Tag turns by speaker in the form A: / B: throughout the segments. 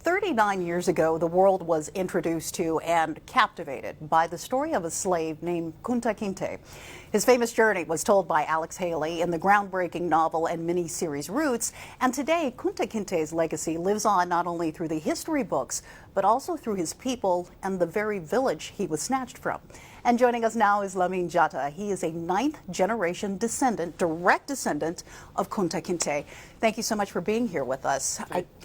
A: 39 years ago, the world was introduced to and captivated by the story of a slave named Kunta Kinte. His famous journey was told by Alex Haley in the groundbreaking novel and mini-series Roots, and today Kunta Kinte's legacy lives on not only through the history books, but also through his people and the very village he was snatched from. And joining us now is Lamin Jatta. He is a 9th-generation descendant, direct descendant of Kunta Kinte. Thank you so much for being here with us.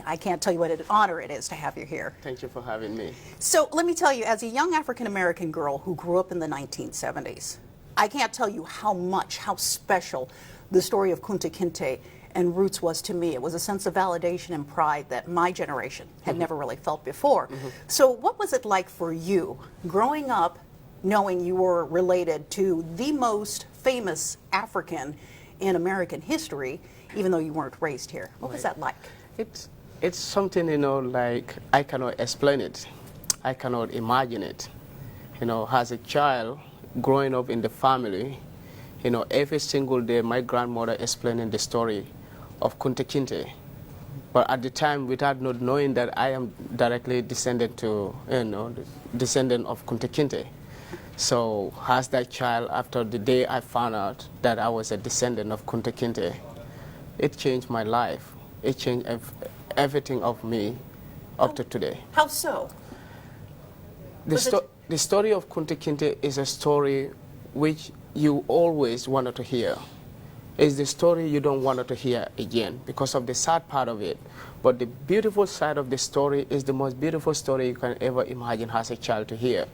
A: I can't tell you what an honor it is to have you here.
B: Thank you for having me.
A: So let me tell you, as a young African-American girl who grew up in the 1970s, I can't tell you how special the story of Kunta Kinte and Roots was to me. It was a sense of validation and pride that my generation had never really felt before. So what was it like for you growing up knowing you were related to the most famous African in American history, even though you weren't raised here? What was that like?
B: It's something, like I cannot explain it. I cannot imagine it. As a child, growing up in the family, every single day my grandmother explaining the story of Kunta Kinte. But at the time, without not knowing that I am directly descendant to, descendant of Kunta Kinte. So as that child, after the day I found out that I was a descendant of Kunta Kinte, it changed my life. It changed everything of me up to today.
A: How so?
B: The story of Kunta Kinte is a story which you always wanted to hear. It's the story you don't want to hear again because of the sad part of it. But the beautiful side of the story is the most beautiful story you can ever imagine as a child to hear.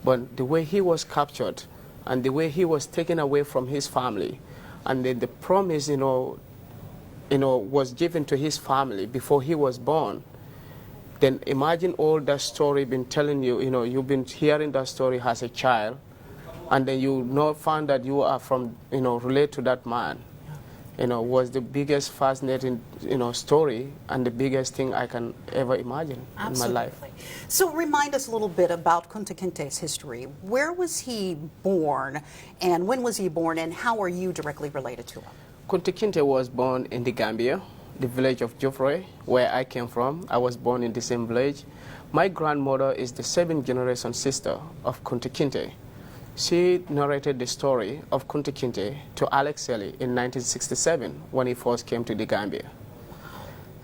B: But the way he was captured and the way he was taken away from his family, and then the promise, was given to his family before he was born, then imagine all that story been telling you, you've been hearing that story as a child, and then you found that you are from, relate to that man. Was the biggest fascinating, story and the biggest thing I can ever imagine in my life.
A: So remind us a little bit about Kunta Kinte's history. Where was he born, and when was he born, and how are you directly related to him?
B: Kunta Kinte was born in the Gambia, the village of Jofre, where I came from. I was born in the same village. My grandmother is the 7th-generation sister of Kunta Kinte. She narrated the story of Kunta Kinte to Alex Haley in 1967 when he first came to the Gambia.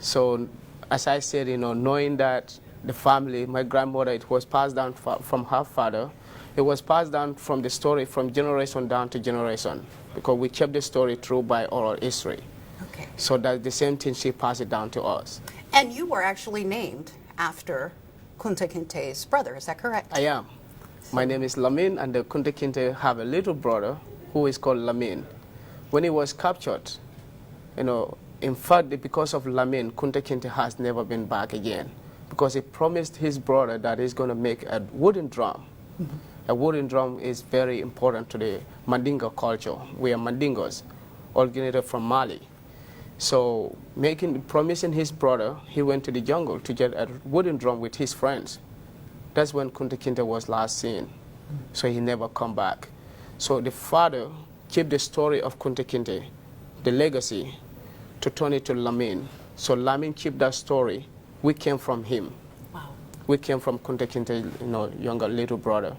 B: So, as I said, knowing that the family, my grandmother, it was passed down from her father. It was passed down from the story from generation down to generation because we kept the story true by oral history.
A: Okay.
B: So that the same thing, she passed it down to us.
A: And you were actually named after Kunta Kinte's brother, is that correct?
B: I am. My name is Lamin, and the Kunta Kinte have a little brother who is called Lamin. When he was captured, in fact, because of Lamin, Kunta Kinte has never been back again because he promised his brother that he's going to make a wooden drum. A wooden drum is very important to the Mandingo culture. We are Mandingos, originated from Mali. So promising his brother, he went to the jungle to get a wooden drum with his friends. That's when Kunta Kinte was last seen. So he never come back. So the father kept the story of Kunta Kinte, the legacy, to turn it to Lamin. So Lamin kept that story. We came from him.
A: Wow.
B: We came from Kunta Kinte, younger little brother.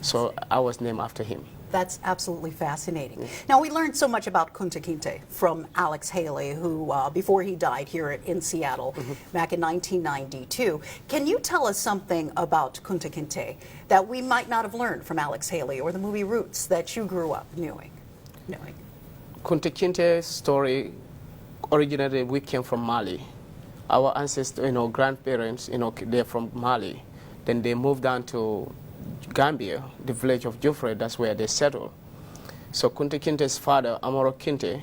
B: So I was named after him.
A: That's absolutely fascinating. Now, we learned so much about Kunta Kinte from Alex Haley, who, before he died here in Seattle back in 1992. Can you tell us something about Kunta Kinte that we might not have learned from Alex Haley or the movie Roots that you grew up knowing?
B: Kunta Kinte's story originated, we came from Mali. Our ancestors, grandparents, they're from Mali. Then they moved down to Gambia, the village of Jofre, that's where they settled. So Kunta Kinte's father, Amaro Kinte,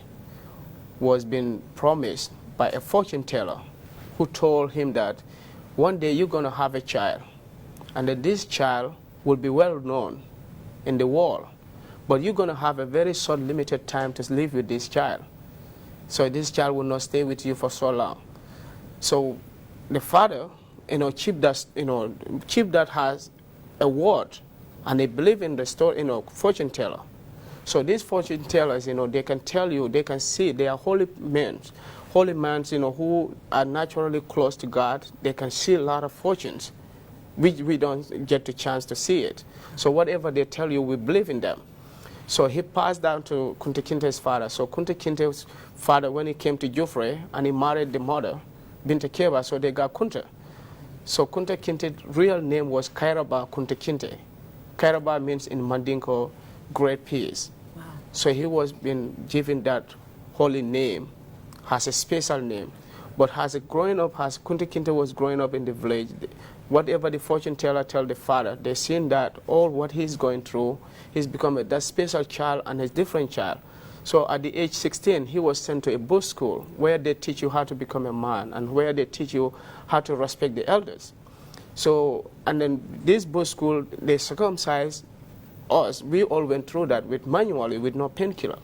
B: was being promised by a fortune teller who told him that one day you're going to have a child, and that this child will be well known in the world, but you're going to have a very short, limited time to live with this child. So this child will not stay with you for so long. So the father, keep that has a word, and they believe in the story, fortune teller. So these fortune tellers, they can tell you, they can see, they are holy men holy men, who are naturally close to God, they can see a lot of fortunes. We don't get the chance to see it. So whatever they tell you, we believe in them. So he passed down to Kunta Kinte's father. So Kunta Kinte's father, when he came to Jufre, and he married the mother, Binta Keba, so they got Kunta. So Kunta Kinte's real name was Kairaba Kunta Kinte. Kairaba means in Mandinko, great peace.
A: Wow.
B: So he was been given that holy name, has a special name. But as Kunta Kinte was growing up in the village, whatever the fortune teller tell the father, they seen that all what he's going through, he's become that special child and a different child. So at the age 16, he was sent to a bush school where they teach you how to become a man and where they teach you how to respect the elders. So, and then this bush school, they circumcised us. We all went through that manually with no painkiller.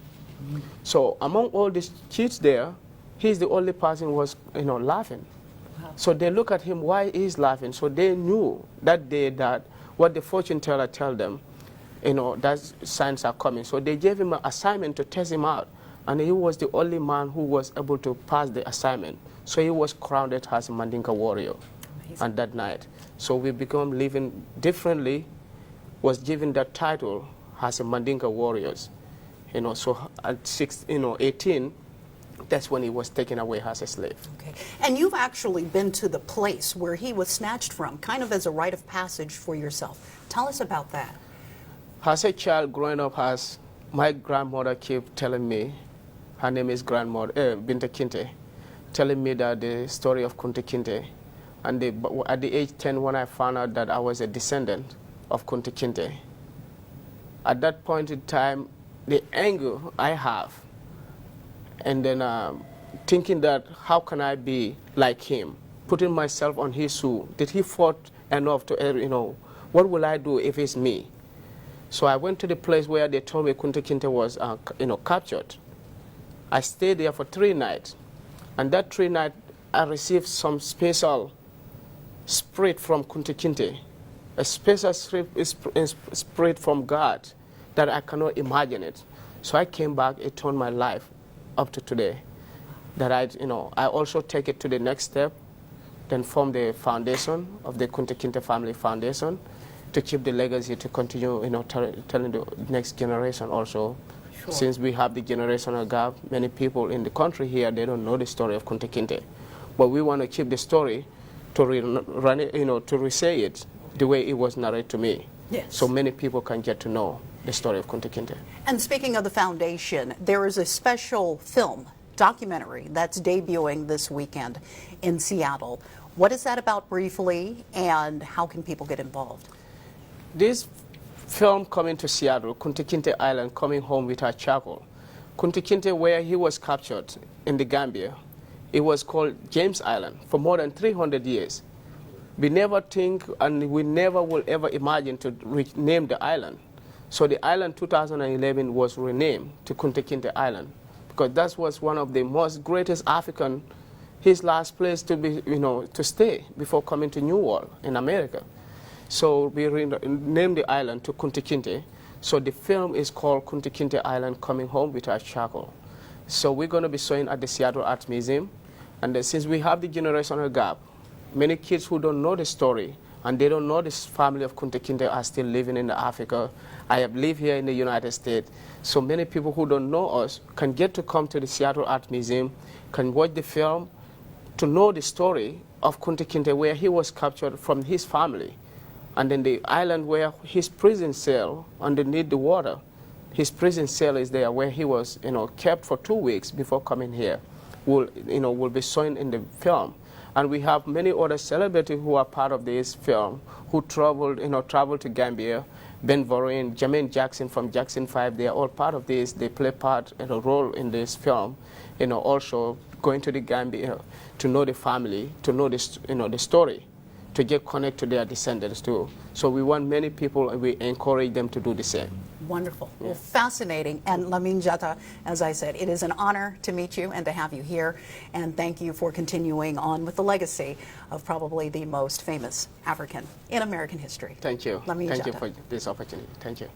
B: So among all these kids there, he's the only person who was, laughing.
A: Wow.
B: So they look at him, why he's laughing? So they knew that day that what the fortune teller tell them, that signs are coming. So they gave him an assignment to test him out. And he was the only man who was able to pass the assignment. So he was crowned as a Mandinka warrior. Amazing. On that night. So we become living differently, was given that title as a Mandinka warriors. So at 18, that's when he was taken away as a slave.
A: Okay. And you've actually been to the place where he was snatched from, kind of as a rite of passage for yourself. Tell us about that.
B: As a child growing up, my grandmother kept telling me, her name is Binta Kinte, telling me that the story of Kunta Kinte. And at the age 10, when I found out that I was a descendant of Kunta Kinte, at that point in time, the anger I have, and then thinking that how can I be like him, putting myself on his shoe. Did he fought enough to, what will I do if it's me? So I went to the place where they told me Kunta Kinte was, captured. I stayed there for 3 nights. And that 3 nights, I received some special spirit from Kunta Kinte, a special spirit from God that I cannot imagine it. So I came back, it turned my life up to today. That I also take it to the next step, then form the foundation of the Kunta Kinte Family Foundation to keep the legacy, to continue, telling the next generation also. Sure. Since we have the generational gap, many people in the country here, they don't know the story of Kunta Kinte. But we want to keep the story to run it, to re-say it the way it was narrated to me.
A: Yes.
B: So many people can get to know the story of Kunta Kinte.
A: And speaking of the foundation, there is a special film, documentary, that's debuting this weekend in Seattle. What is that about briefly, and how can people get involved?
B: This film coming to Seattle, Kunta Kinte Island, coming home with our charcoal. Kunta Kinte, where he was captured in the Gambia, it was called James Island for more than 300 years. We never think, and we never will ever imagine to rename the island. So the island 2011 was renamed to Kunta Kinte Island, because that was one of the most greatest African, his last place to be, to stay before coming to New World in America. So we named the island to Kunta Kinte. So the film is called Kunta Kinte Island, Coming Home with Our Charcoal. So we're going to be showing at the Seattle Art Museum. And then since we have the generational gap, many kids who don't know the story and they don't know this family of Kunta Kinte are still living in Africa. I have lived here in the United States. So many people who don't know us can get to come to the Seattle Art Museum, can watch the film to know the story of Kunta Kinte, where he was captured from his family. And then the island where his prison cell underneath the water, his prison cell is there where he was, kept for 2 weeks before coming here. Will be shown in the film. And we have many other celebrities who are part of this film who traveled to Gambia. Ben Vereen, Jermaine Jackson from Jackson 5, they are all part of this. They play part and a role in this film. Also going to the Gambia to know the family, to know this, the story, to get connected to their descendants too. So we want many people, and we encourage them to do the same.
A: Wonderful.
B: Yeah.
A: Well, fascinating. And Lamin Jatta, as I said, it is an honor to meet you and to have you here. And thank you for continuing on with the legacy of probably the most famous African in American history.
B: Thank you.
A: Lamin
B: Thank
A: Jatta.
B: you for this opportunity. Thank you.